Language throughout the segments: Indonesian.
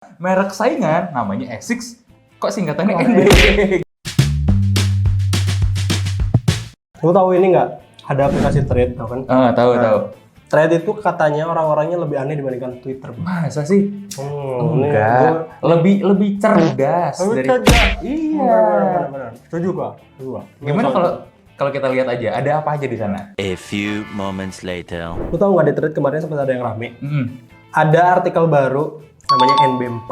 Merek saingan namanya Asics, kok singkatannya NB? Lu tahu ini nggak? Ada aplikasi Thread, tau kan? Tahu. Thread itu katanya orang-orangnya lebih aneh dibandingkan Twitter. Masa sih? Enggak. Lebih cerdas Lebih dari. cerdas. Iya. Benar. Setuju gua. Gimana kalau kita lihat aja, ada apa aja di sana? A few moments later. Lu tahu nggak di Thread kemarin sempat ada yang rame? Mm. Ada artikel baru namanya NB4.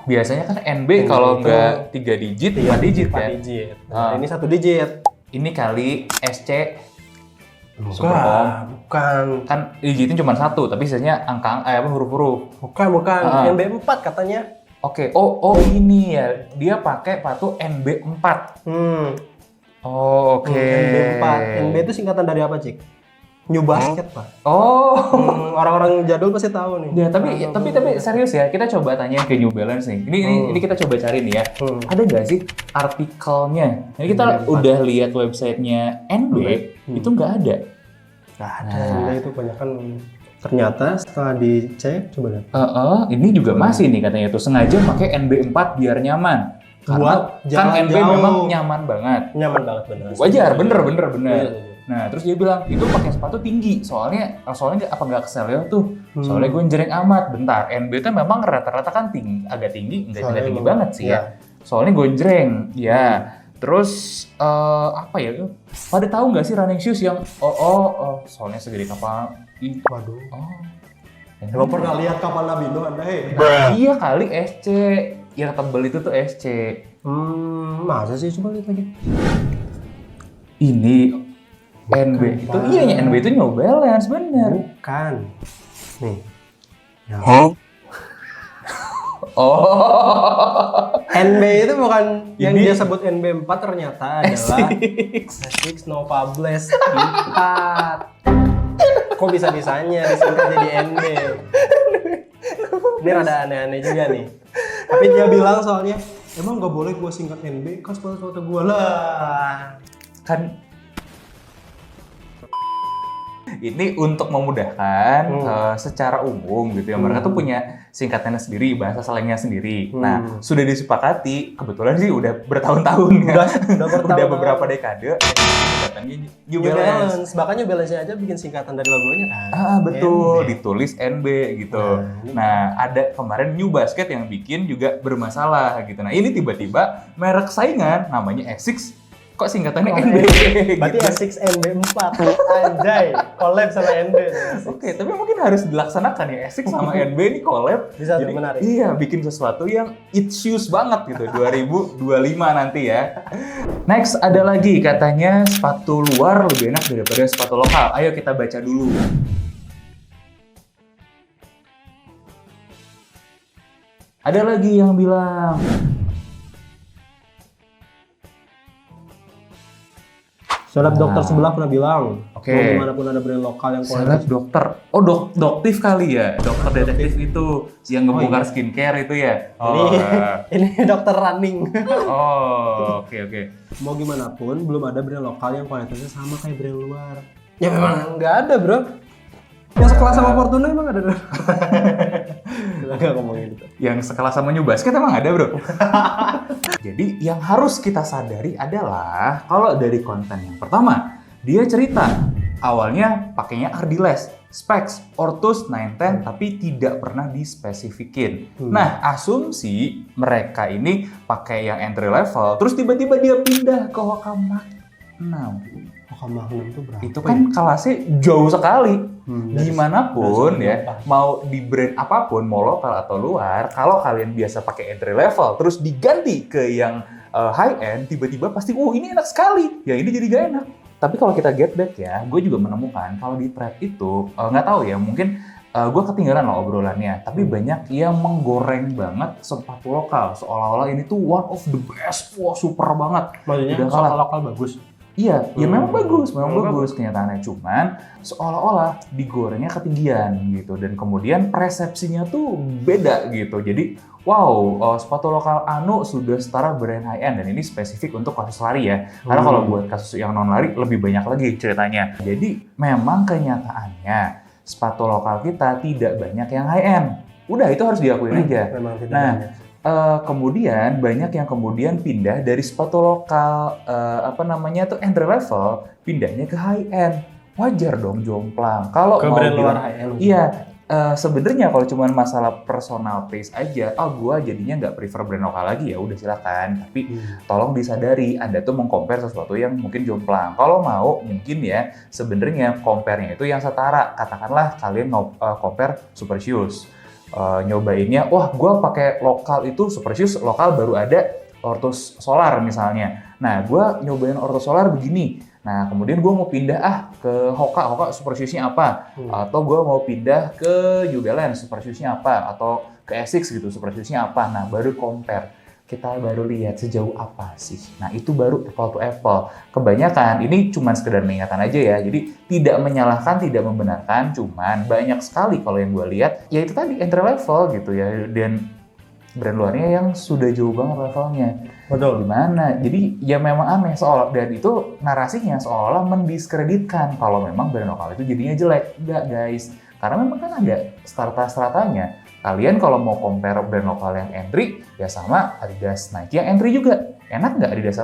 Biasanya kan NB kalau nggak 3 digit, 4 digit 4 kan? digit. Nah, ini 1 digit. Ini kali SC Bukan. kan digitnya cuma 1, tapi sisanya huruf-huruf. Bukan. NB4 katanya. Oke, oh ini ya, dia pakai patu NB4. Oh, oke. NB4. NB itu singkatan dari apa, Cik? New Basket, Pak. Oh. Orang-orang jadul pasti tahu nih. Ya, tapi serius ya, kita coba tanya ke New Balance nih. Ini kita coba cari nih ya. Ada nggak sih artikelnya? Ini kita udah lihat websitenya NB, itu nggak ada. Nggak ada. NB itu kebanyakan ternyata setelah dicek, coba lihat. Ini juga masih nih katanya tuh sengaja pakai NB4 biar nyaman. Karena Buat kan jalan NB jauh. memang nyaman banget. Nyaman banget bener. Wajar, bener. Iya. Nah, terus dia bilang, itu pakai sepatu tinggi, soalnya apa nggak keselio tuh? Soalnya gue jereng amat. Bentar, NB itu memang rata-rata kan agak tinggi, nggak tinggi banget sih ya. Soalnya gonjreng, ya. Terus, apa ya? Pada tahu nggak sih running shoes yang, soalnya segede kapal. Waduh. Lo Lo pernah lihat kapal Nabindo Anda, Iya kali SC, yang tebel itu tuh SC. Masa sih? Coba lihat lagi. Ini NB itu NB itu New Balance bener. Bukan. Nih. Ya. NB itu bukan yang dia sebut NB4 ternyata adalah Asics Nova Blast 4. Kok bisa-bisanya disingkat jadi NB? Ini rada aneh-aneh juga nih. Tapi dia bilang soalnya emang nggak boleh gue singkat NB kan sepatu gue lah. Kan ini untuk memudahkan secara umum gitu ya. Mereka tuh punya singkatannya sendiri, bahasa slangnya sendiri. Nah, sudah disepakati, kebetulan sih udah bertahun-tahun ya. Udah beberapa dekade singkatannya New Balance. Bahkan New Balance-nya aja bikin singkatan dari logonya kan. Betul, NB. ditulis NB gitu. Nah, ada kemarin New Basket yang bikin juga bermasalah gitu. Nah, ini tiba-tiba merek saingan namanya Asics, kok singkatannya NB? Berarti Asics NB4. Anjay, collab sama NB. Oke, tapi mungkin harus dilaksanakan ya. Asics sama NB ini collab. Bisa jadi, menarik. Iya, bikin sesuatu yang it shoes banget gitu. 2025 nanti ya. Next, ada lagi katanya sepatu luar lebih enak daripada sepatu lokal. Ayo kita baca dulu. Ada lagi yang bilang, Seleb dokter sebelah pernah bilang, Oke. mau dimanapun ada brand lokal yang seleb kualitas. dokter. Oh, doktif kali ya. Dokter detektif itu yang ngebongkar skincare itu ya. Ini dokter running. Oke. Mau gimana pun, belum ada brand lokal yang kualitasnya sama kayak brand luar. Ya memang nggak ada, bro. Yang sekelas sama Fortuna emang ada, bro. Nggak ngomongin itu. Yang sekelas sama New Basket emang ada, bro. Jadi yang harus kita sadari adalah kalau dari konten yang pertama, dia cerita awalnya pakainya Ardiles, Specs, Ortus 910 tapi tidak pernah dispesifikin. Nah, asumsi mereka ini pakai yang entry level, terus tiba-tiba dia pindah ke Hoka Magnum. Hoka Magnum itu berapa? Itu kan kelasnya jauh sekali. Dari Dimanapun ya, mau di brand apapun, mau lokal atau luar, kalau kalian biasa pakai entry level, terus diganti ke yang high end, tiba-tiba pasti, ini enak sekali. Ya ini jadi gak enak. Tapi kalau kita get back ya, gue juga menemukan kalau di Thread itu, nggak tahu ya, mungkin gue ketinggalan loh obrolannya, tapi banyak yang menggoreng banget sepatu lokal, seolah-olah ini tuh one of the best, wah super banget. Maksudnya Udah soal kalah. lokal bagus. Iya, ya memang bagus kenyataannya, cuman seolah-olah digorengnya ketinggian gitu, dan kemudian persepsinya tuh beda gitu. Jadi, wow, sepatu lokal Anu sudah setara brand high end, dan ini spesifik untuk kasus lari ya. Karena kalau buat kasus yang non lari lebih banyak lagi ceritanya. Jadi, memang kenyataannya sepatu lokal kita tidak banyak yang high end. Udah itu harus diakuin aja. Memang tidak Nah, banyak. kemudian banyak yang kemudian pindah dari sepatu lokal entry level pindahnya ke high end. Wajar dong jomplang. Kalau Ke mau brand luar bilang, high end. iya, sebenarnya kalau cuma masalah personal taste aja, gua jadinya nggak prefer brand lokal lagi ya udah silakan. Tapi tolong disadari, Anda tuh meng-compare sesuatu yang mungkin jomplang. Kalau mau mungkin ya sebenarnya compare-nya itu yang setara. Katakanlah kalian compare Super Shoes. Nyobainnya, wah gua pakai lokal itu Super Shoes lokal baru ada Ortus Solar misalnya. Nah, gua nyobain Ortus Solar begini. Nah, kemudian gue mau pindah ke Hoka Super Shoes-nya apa? Atau gue mau pindah ke New Balance Super Shoes-nya apa? Atau ke Asics gitu Super Shoes-nya apa? Nah, baru compare. Kita baru lihat sejauh apa sih. Nah, itu baru apple to apple. Kebanyakan, ini cuma sekedar mengingatkan aja ya. Jadi, tidak menyalahkan, tidak membenarkan. Cuman banyak sekali kalau yang gue lihat, ya itu tadi entry level gitu ya. Dan brand luarnya yang sudah jauh banget levelnya. Betul. Gimana? Jadi ya memang aneh dan itu narasinya seolah mendiskreditkan kalau memang brand lokal itu jadinya jelek. Enggak guys, karena memang kan ada strata-stratanya. Kalian kalau mau compare brand lokal yang entry, ya sama Adidas Nike yang entry juga. Enak nggak Adidas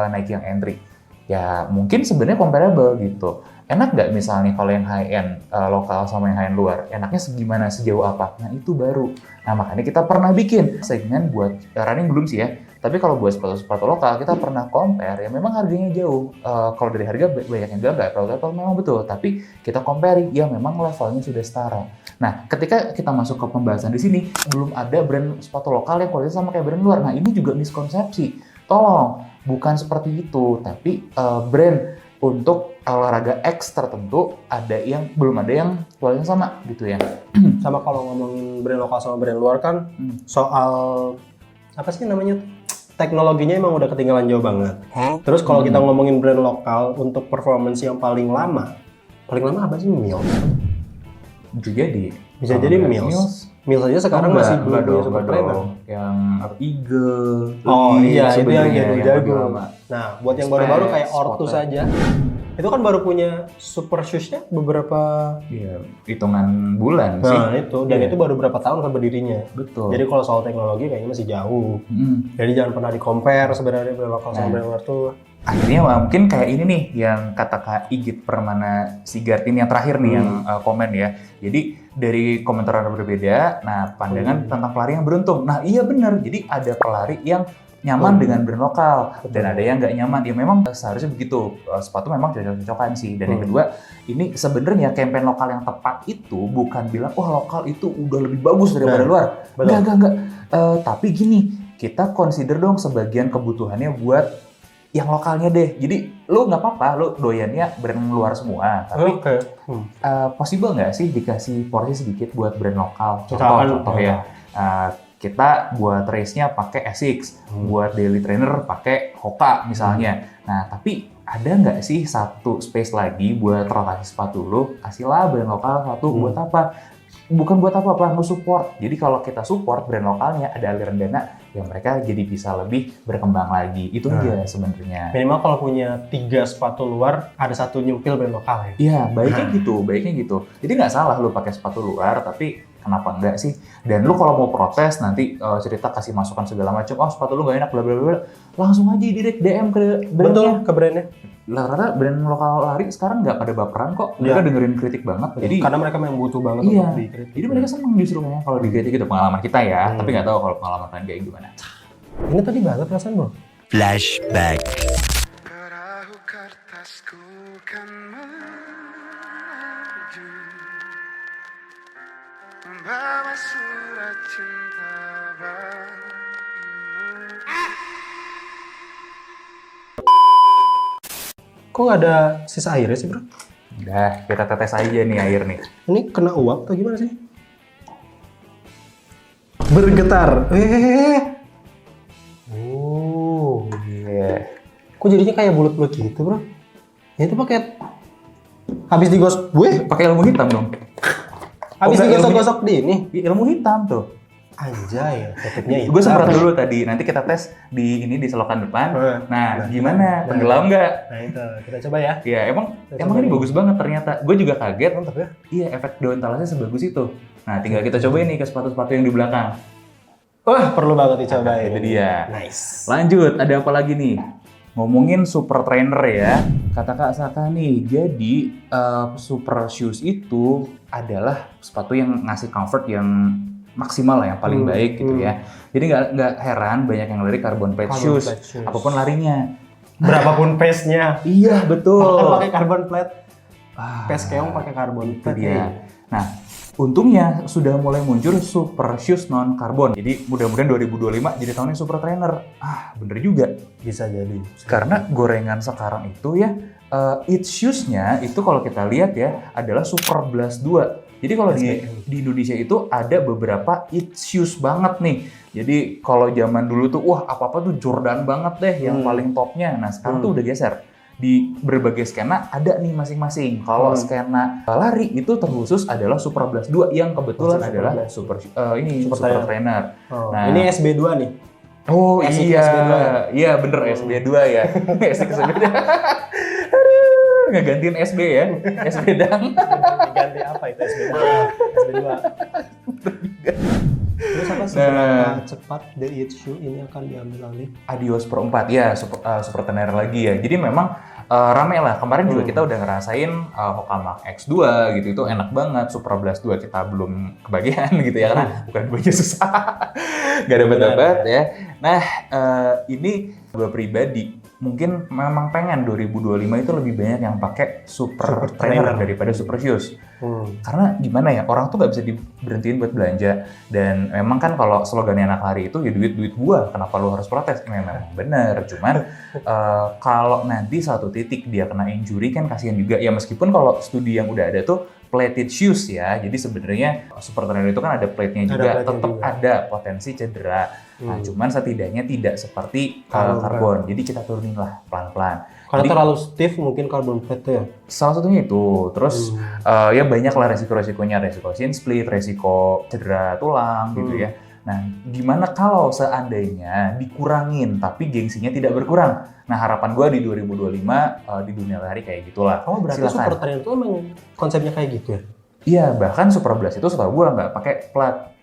Nike yang entry? Ya mungkin sebenarnya comparable gitu. Enak nggak misalnya kalau yang high end lokal sama yang high end luar? Enaknya segimana, sejauh apa? Nah itu baru. Nah makanya kita pernah bikin segmen buat running belum sih ya. Tapi kalau buat sepatu lokal kita pernah compare ya memang harganya jauh. Kalau dari harga banyak yang bilang nggak apple memang betul. Tapi kita compare ya memang levelnya sudah setara. Nah ketika kita masuk ke pembahasan di sini belum ada brand sepatu lokal yang kualitasnya sama kayak brand luar. Nah ini juga miskonsepsi. Tolong bukan seperti itu. Tapi brand untuk olahraga X tertentu belum ada yang kualitasnya sama gitu ya. Sama kalau ngomongin brand lokal sama brand luar kan soal apa sih namanya tuh? Teknologinya emang udah ketinggalan jauh banget. Terus kalau kita ngomongin brand lokal untuk performance yang paling lama apa sih? Mills. Bisa jadi Mills. Mills aja sekarang masih belum punya super trainer. Yang Eagle. Oh iya, itu yang jago. Nah, buat yang baru-baru kayak Ortus aja. Itu kan baru punya super shoes-nya beberapa hitungan bulan sih. Nah, itu itu baru berapa tahun kan berdirinya. Betul. Jadi kalau soal teknologi kayaknya masih jauh. Jadi jangan pernah di-compare sebenarnya brand lokal sama brand luar tuh. Akhirnya mungkin kayak ini nih yang kata Kak Igit Permana Sigartin yang terakhir nih yang komen ya. Jadi dari komentar yang berbeda, nah pandangan tentang pelari yang beruntung. Nah iya benar, jadi ada pelari yang nyaman dengan brand lokal dan ada yang nggak nyaman. Ya memang seharusnya begitu, sepatu memang cocok-cocokan sih. Dan yang kedua, ini sebenarnya campaign lokal yang tepat itu bukan bilang wah lokal itu udah lebih bagus daripada luar. Enggak. Tapi gini, kita consider dong sebagian kebutuhannya buat yang lokalnya deh. Jadi lu nggak apa-apa, lu doyannya brand luar semua. Tapi possible nggak sih dikasih porsi sedikit buat brand lokal? Contoh ya. Kita buat race-nya pakai Asics, buat daily trainer pakai Hoka misalnya. Nah, tapi ada nggak sih satu space lagi buat rotasi sepatu lu? Kasihlah brand lokal satu buat apa? Bukan buat apa-apa, nge-support. Jadi kalau kita support brand lokalnya, ada aliran dana yang mereka jadi bisa lebih berkembang lagi. Itu aja sebenarnya. Minimal kalau punya 3 sepatu luar, ada 1 nyempil brand lokal ya? Iya, baiknya gitu. Jadi nggak salah lu pakai sepatu luar, tapi kenapa enggak sih? Dan lu kalau mau protes nanti cerita kasih masukan segala macam, sepatu lu nggak enak, bla bla bla, langsung aja direct DM ke brandnya. Betul, ke brandnya. Karena brand lokal lari sekarang nggak pada baperan kok, mereka dengerin kritik banget. Jadi karena mereka memang butuh banget untuk dikritik. Jadi mereka senang justru ya kalau dikritik itu pengalaman kita ya, tapi nggak tahu kalau pengalaman kalian kayak gimana. Ini tadi banget perasaan bro. Flashback. Perahu kertasku kan melaju membawa surat cinta bagimu. Kok nggak ada sisa airnya sih bro? Udah, kita tetes aja nih air nih. Ini kena uap atau gimana sih? Bergetar. Oh, Iya. kok jadinya kayak bulat-bulat gitu bro? Ya itu pakai habis digosok gue? Pakai ilmu hitam dong. Habis enggak, digosok-gosok di ini? Ilmu hitam tuh. Anjay, tetepnya itu. Gue semprot dulu tadi. Nanti kita tes di selokan depan. Nah, gimana? Tenggelam nggak? Nah itu, kita coba ya. Iya, emang ini bagus banget ternyata. Gue juga kaget. Mantap ya? Iya, efek daun talasnya sebagus itu. Nah, tinggal kita cobain nih ke sepatu-sepatu yang di belakang. Wah, perlu banget dicobain. Itu dia. Nice. Lanjut, ada apa lagi nih? Ngomongin super trainer ya. Kata Kak Saka nih, jadi super shoes itu adalah sepatu yang ngasih comfort yang maksimal lah, yang paling baik gitu ya. Jadi nggak heran banyak yang lari carbon plate shoes, apapun larinya. Berapapun pace-nya. Iya, betul. Bahkan pakai carbon plate. Ah, Pace keong pakai carbon itu plate. dia. Nah, untungnya sudah mulai muncul super shoes non karbon. Jadi mudah-mudahan 2025 jadi tahunnya super trainer. Bener juga. Bisa jadi. Karena gorengan sekarang itu ya, It shoes-nya itu kalau kita lihat ya adalah Super Blast 2. Jadi kalau di Indonesia itu ada beberapa It shoes banget nih. Jadi kalau zaman dulu tuh wah apa-apa tuh Jordan banget deh yang paling topnya. Nah sekarang tuh udah geser. Di berbagai skena ada nih masing-masing. Kalau skena lari itu terkhusus adalah Super Blast 2 yang kebetulan adalah Super Trainer. Nah, ini SB2 nih. Oh SB2 iya, ya? iya bener SB2 ya. SB2. Aduh, nggak gantiin SB ya, SB dang. Diganti apa itu SB2? SB2. Terus apa seberapa cepat The It Shoe ini akan diambil alih? Adios Pro 4 ya, super tenar lagi ya. Jadi memang rame lah. Kemarin juga kita udah ngerasain Hoka Mach X2 gitu, itu enak banget. Super Blast 2 kita belum kebagian gitu ya, karena bukan gue aja susah. Gak dapat ya. Nah, ini gue pribadi mungkin memang pengen 2025 itu lebih banyak yang pakai super trainer daripada super shoes. Karena gimana ya, orang tuh nggak bisa diberhentiin buat belanja. Dan memang kan kalau slogannya anak lari itu ya duit gua, kenapa lu harus protes? Memang bener, cuman kalau nanti satu titik dia kena injury kan kasihan juga. Ya meskipun kalau studi yang udah ada tuh plated shoes ya, jadi sebenarnya super trainer itu kan ada plate-nya juga, tetap ada potensi cedera. Nah, cuman setidaknya tidak seperti karbon. Jadi kita turunin lah pelan-pelan. Karena Jadi, terlalu stiff mungkin carbon plate ya. salah satunya itu. Terus ya banyak lah resiko-resikonya, resiko shin split, resiko cedera tulang gitu ya. Nah, gimana kalau seandainya dikurangin tapi gengsinya tidak berkurang? Nah, harapan gue di 2025 di dunia lari kayak gitulah. Oh, berarti Silakan. super trainer itu emang konsepnya kayak gitu ya? Iya, bahkan Super Blast itu setahu gue nggak pakai plat.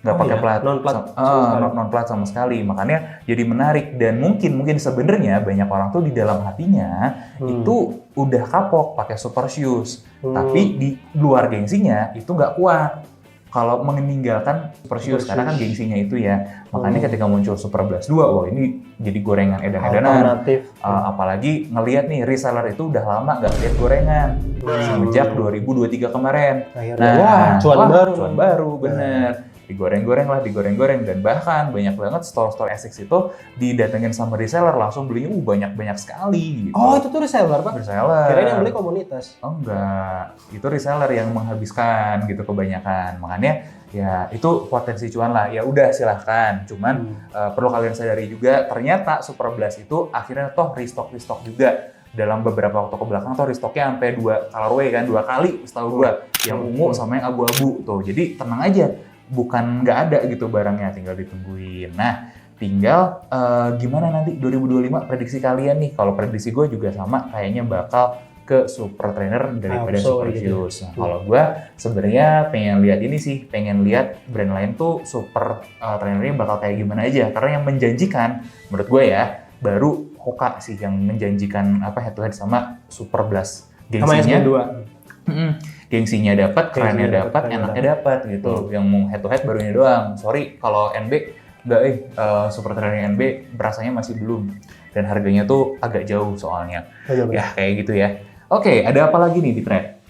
Nggak pakai plat. Non plat sama sekali. Makanya jadi menarik. Dan mungkin sebenarnya banyak orang tuh di dalam hatinya itu udah kapok pakai super shoes. Tapi di luar gengsinya itu nggak kuat kalau meninggalkan super shoes. Karena kan gengsinya itu ya. Makanya ketika muncul Super Blast 2, wah ini jadi gorengan edan-edanan. Apalagi ngelihat nih reseller itu udah lama nggak lihat gorengan. Semenjak 2023 kemarin. Akhirnya, cuan baru, bener. Digoreng-goreng. Dan bahkan banyak banget store-store Essex itu didatengin sama reseller, langsung belinya banyak sekali gitu. Oh, itu tuh reseller, Pak? Reseller. Kirain yang beli komunitas. Oh enggak, itu reseller yang menghabiskan gitu kebanyakan. Makanya ya itu potensi cuan lah. Ya udah silahkan. Cuman perlu kalian sadari juga, ternyata Super Blast itu akhirnya toh restock juga. Dalam beberapa waktu ke belakang tuh restocknya sampai 2 colorway kan, 2 kali setahu gua. Yang ungu sama yang abu-abu tuh. Jadi tenang aja, bukan nggak ada gitu barangnya, tinggal ditungguin. Nah, tinggal gimana nanti 2025 prediksi kalian nih? Kalau prediksi gue juga sama, kayaknya bakal ke super trainer daripada super shoes. Nah, kalau gue sebenarnya pengen lihat ini sih, pengen lihat brand lain tuh super trainernya bakal kayak gimana aja. Karena yang menjanjikan menurut gue ya, baru Hoka sih yang menjanjikan head to head sama Super Blast. Gengsinya gengsinya dapat, kerennya dapat, enaknya dapat gitu. Yang mau head to head baru ini doang. Sorry kalau NB enggak super trainer NB berasanya masih belum. Dan harganya tuh agak jauh soalnya. Ya kayak gitu ya. Oke, ada apa lagi nih di thread?